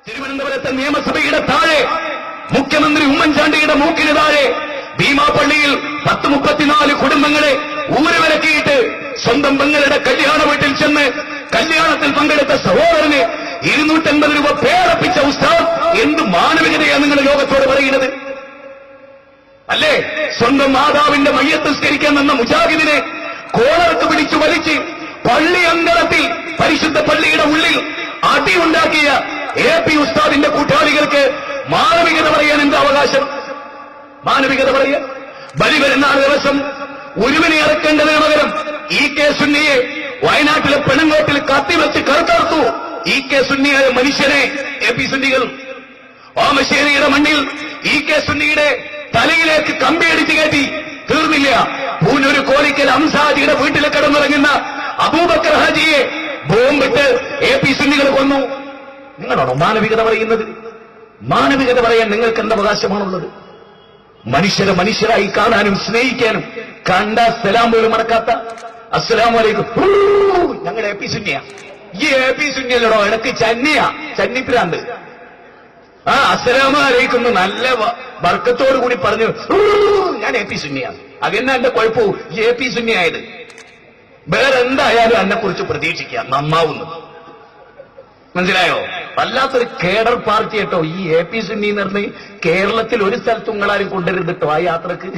തിരുവനന്തപുരത്തെ നിയമസഭയുടെ താഴെ മുഖ്യമന്ത്രി ഉമ്മൻചാണ്ടിയുടെ മൂക്കിന് താഴെ ഭീമാപള്ളിയിൽ 10-34 കുടുംബങ്ങളെ ഊരുവിലക്കിയിട്ട് സ്വന്തം പെങ്ങളുടെ കല്യാണ വീട്ടിൽ ചെന്ന് കല്യാണത്തിൽ പങ്കെടുത്ത സഹോദരന് 250 രൂപ പേരപ്പിച്ച ഉസ്താദ് എന്ത് മാനവികതയാണ് നിങ്ങൾ ലോകത്തോട് പറയുന്നത്? അല്ലേ? സ്വന്തം മാതാവിന്റെ മയ്യത്ത് നിസ്കരിക്കാൻ നിന്ന മുജാഹിദിനെ കോളർക്ക് പിടിച്ചു വലിച്ച് പള്ളി അങ്കണത്തിൽ പരിശുദ്ധ പള്ളിയുടെ ഉള്ളിൽ അടിയുണ്ടാക്കിയ AP ഉസ്താദിന്റെ കൂട്ടാളികൾക്ക് മാനവികത പറയാൻ എന്താ അവകാശം? മാനവികത പറയാൻ ബലി പെരുന്നാൾ ദിവസം ഉരുവിനെ ഇറക്കേണ്ടതിന് പകരം EK സുന്നിയെ വയനാട്ടിലെ പെണങ്കോട്ടിൽ കത്തിവെച്ച് കറുത്തർത്തു. EK സുന്നിയായ മനുഷ്യനെ AP സുന്നികൾ ഓമശ്ശേരിയുടെ മണ്ണിൽ EK സുന്നിയുടെ തലയിലേക്ക് കമ്പിയടിച്ച് കയറ്റി. തീർന്നില്ല, പൂനൂര് കോലിക്കൽ അംസാജിയുടെ വീട്ടിൽ കിടന്നിറങ്ങുന്ന അബൂബക്കർ ഹാജിയെ ബോംബിട്ട് AP സുന്നികൾ കൊന്നു. നിങ്ങളാണോ മാനവികത പറയുന്നത്? മാനവികത പറയാൻ നിങ്ങൾക്ക് എന്ത് അവകാശമാണുള്ളത്? മനുഷ്യരെ മനുഷ്യരായി കാണാനും സ്നേഹിക്കാനും കണ്ട സലാം പോലും മടക്കാത്ത അസ്സലാമു അലൈക്കും ഞങ്ങൾ AP സുന്നിയാ. ഈ AP സുന്നിയല്ലടോ, എനിക്ക് ചന്നിയാ, ചന്നിപ്രാന്ത്. അസ്സലാമു അലൈക്കും നല്ല ബർക്കത്തോടു കൂടി പറഞ്ഞു ഞാൻ AP സുന്നിയാ. അതെന്നാ എന്റെ കുഴപ്പവും ഈ AP സുന്നിയായത്? വേറെന്തായാലും എന്നെ കുറിച്ച് പ്രതീക്ഷിക്കാം, നന്നാവുന്നു. മനസ്സിലായോ? വല്ലാത്തൊരു കേഡർ പാർട്ടി കേട്ടോ ഈ AP സുന്നി എന്ന് പറഞ്ഞ്. കേരളത്തിൽ ഒരു സ്ഥലത്തും നിങ്ങളാരും കൊണ്ടുവരുന്നിട്ടോ ആ യാത്രക്ക്.